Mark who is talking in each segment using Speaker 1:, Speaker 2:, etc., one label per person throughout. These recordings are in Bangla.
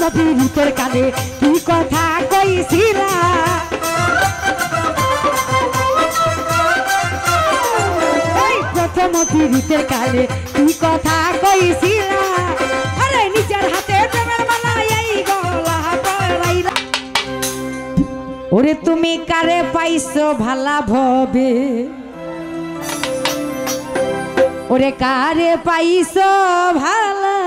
Speaker 1: পীড়িতের কানে কি কথা কইছিলা প্রথম পীড়িতের কানে কি কথা কইছিলা আরে নিজের হাতে প্রেমের মালা এই গলা পরাইলা ওরে তুমি কারে পাইছো ভালা ভবে ওরে কারে পাইছো ভালা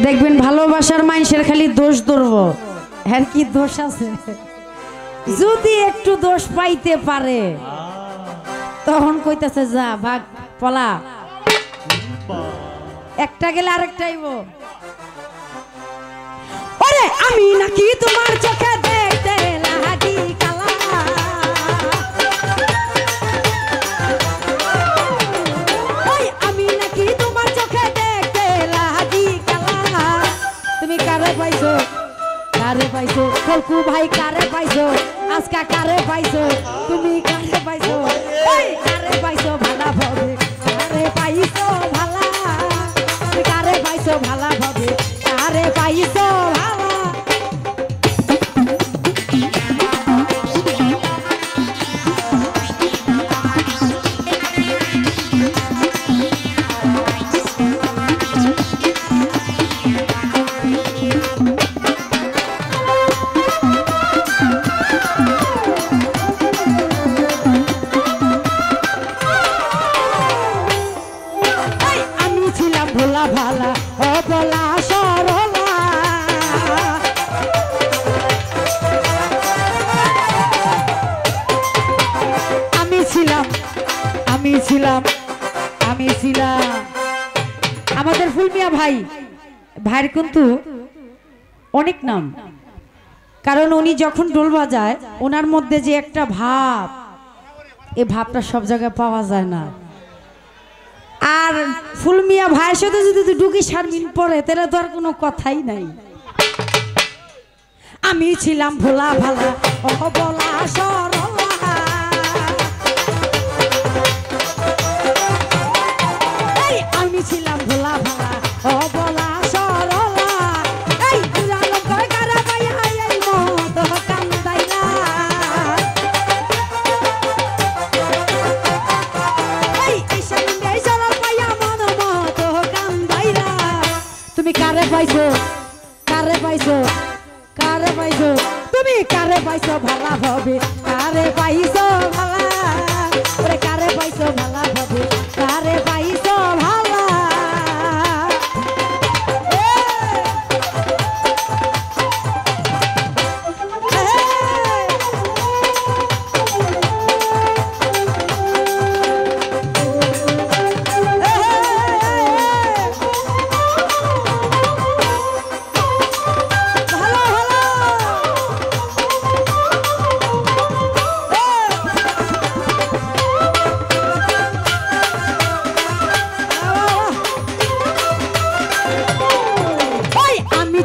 Speaker 1: দেখবেন ভালোবাসার মানুষের খালি দোষ ধরবো আর কি দোষ আছে যদি একটু দোষ পাইতে পারে তখন কইতাছে যা ভাগ পলা একটা গেলে আরেকটা আইব ওরে আমি নাকি তোমার চোখে দেখতে লাগি কালা ওই আমি নাকি তোমার চোখে দেখতে লাগি কালা তুমি কারে পাইছো কলকু ভাই কারে পাইছো আজকা কারে পাইছো তুমি কারে পাইছো ওই কারে পাইছো ভালা ভাবে কারে পাইছো ভালা তুমি কারে পাইছো ভালা ভাবে কারে পাইছো ভালা ভোলা ভালা ও বলা সরলা আমি ছিলাম আমাদের ফুলমিয়া ভাইয়ের কিন্তু অনেক নাম কারণ উনি যখন ডোল বাজায় ওনার মধ্যে যে একটা ভাব এই ভাবটা সব জায়গায় পাওয়া যায় না আর ফুলমিয়া ভাইয়ের সাথে যদি ঢুকি শারমিন পরে তাহলে তো আর কোনো কথাই নাই আমি ছিলাম ভোলা ভালা ও বলা সরলা আমি ছিলাম ভোলা ভালা ও বলা সরলা এই পুরানো করে কারা পাইয়া এই মত কান্দাইলা তুমি কারে পাইছো তুমি কারে পাইছো ভালা ভাবে কারে পাইছো ভালা ওরে কারে পাইছো ভালা ভাবে কারে পাইছো ভালা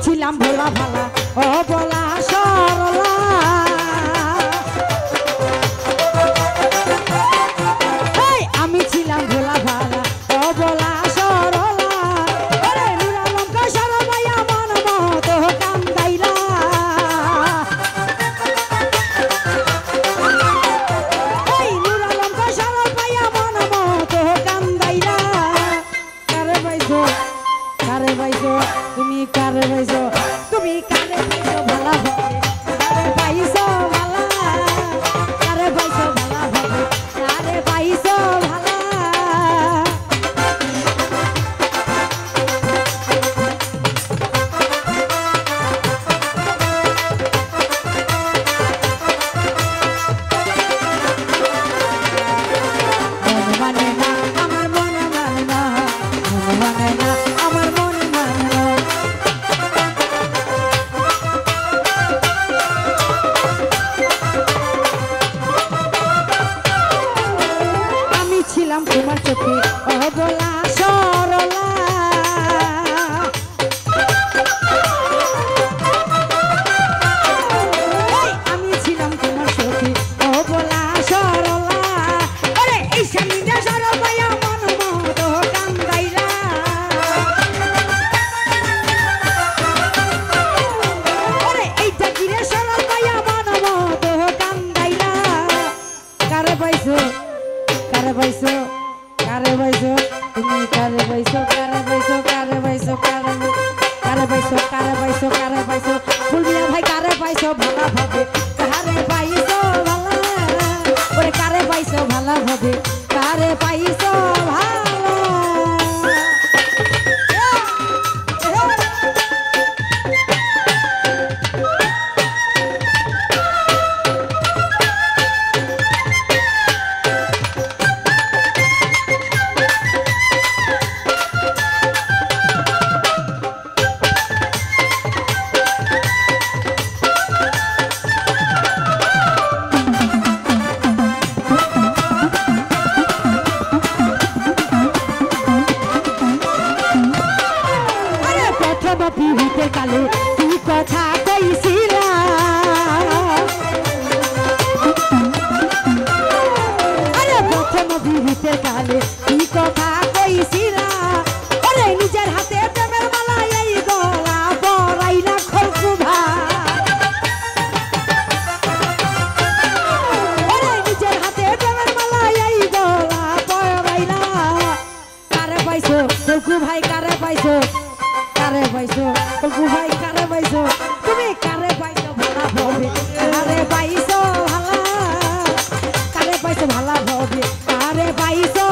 Speaker 1: ছিলাম ভোলা ভালা ও বলা সরলা আমি ছিলাম ভোলা ভালা ও বলা সরলা ওরে নুরালঙ্কা সরমাইয়া মন মত কান্দাইলা ওই নুরালঙ্কা সরমাইয়া মন মত কান্দাইলা কারে পাইছো তুমি কারে পাইছো তুমি কারে পাইছো ভালা ভাবে কারে পাইছো ভালা কারে পাইছো ভালা ভাবে কারে পাইছো ভালা মানে না আমার মনে মানে না মানে না আমার মনে মানে না কারে পাইছো কারে পাইছো কারে পাইছো কারে পাইছো কারে পাইছো কারে পাইছো ফুলমিয়া ভাই কারে পাইছো ভালো ভাবে কারে পাইছো ভালো ওরে কারে পাইছো ভালো ভাবে কারে পাইছো ভালো পিড়িতের কালে কি কথা কইছিলা আরে প্রথম পিড়িতের কালে কি কথা কইছিলা আরে নিজের হাতে প্রেমের মালা এই গলা পরাইলা খলকু ভাই আরে নিজের হাতে প্রেমের মালা এই গলা পরাইলা কারে পাইছো খলকু ভাই কারে পাইছো কারে পাইছো কলকু ভাই কারে পাইছো তুমি কারে পাইছো ভালা ভাবে কারে পাইছো ভালা কারে পাইছো ভালা ভাবে কারে পাইছো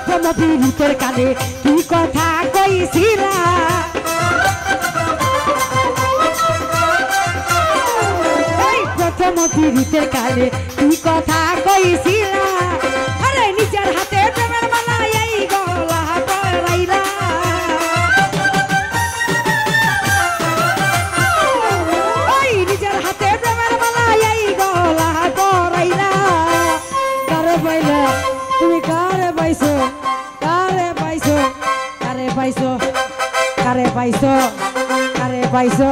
Speaker 1: ভালা পিড়িতের কালে কি কথা কইছিলা এই প্রথম পিড়িতের কালে কি কথা কইছিলা আরে নিজের হাতে প্রেমের মালা এই গলা পরাইলা ওই নিজের হাতে প্রেমের মালা এই গলা পরাইলা কারে পাইলা তুমি কারে পাইছো কারে পাইছো কারে পাইছো কারে পাইছো কারে পাইছো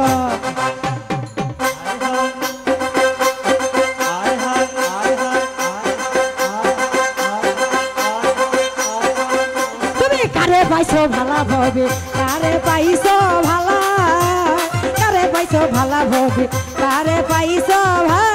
Speaker 1: তুমি কারে পাইছো ভালা ভাবে কারে পাইছো ভালা কারে পাইছো ভালা ভাবে কারে পাইছো ভালা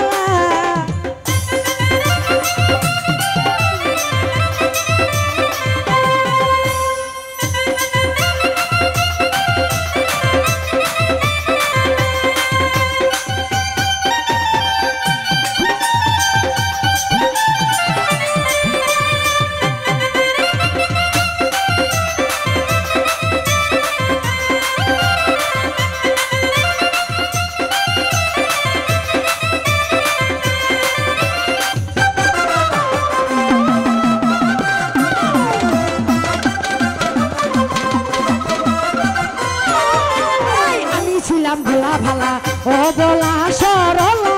Speaker 1: ভালা ভালা ও বলা সরলা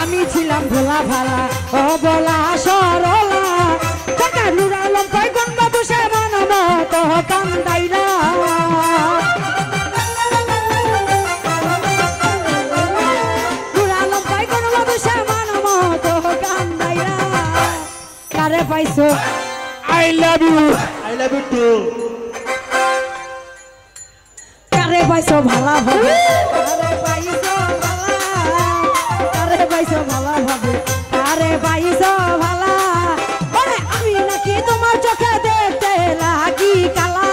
Speaker 1: আমি ছিলাম ভোলা ভালা ও বলা সরলা কাকা নুরালম কই গঙ্গা বসে মন মত কান্দাইলা নুরালম কই গঙ্গা বসে মন মত কান্দাইলা কারে পাইছো
Speaker 2: I love you. I love Bittu
Speaker 1: কারে পাইছো ভালা ভাবে কারে পাইছো ভালা কারে পাইছো ভালা ভাবে কারে পাইছো ভালা ওরে আমি নাকি তোমার চোখে দেখতে লাগি কালা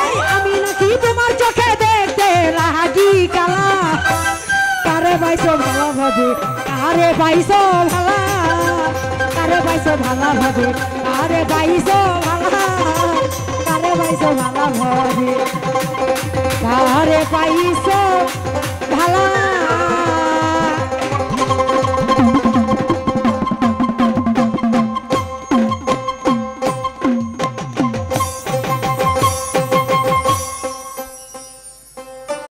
Speaker 1: এই আমি নাকি তোমার চোখে দেখতে লাগি কালা কারে পাইছো ভালা ভাবে কারে পাইছো ভালা কারে পাইছো ভালা ভাবে কারে পাইছো ভালা কারে পাইছো ভালা ভাবে কারে পাইছো ভালা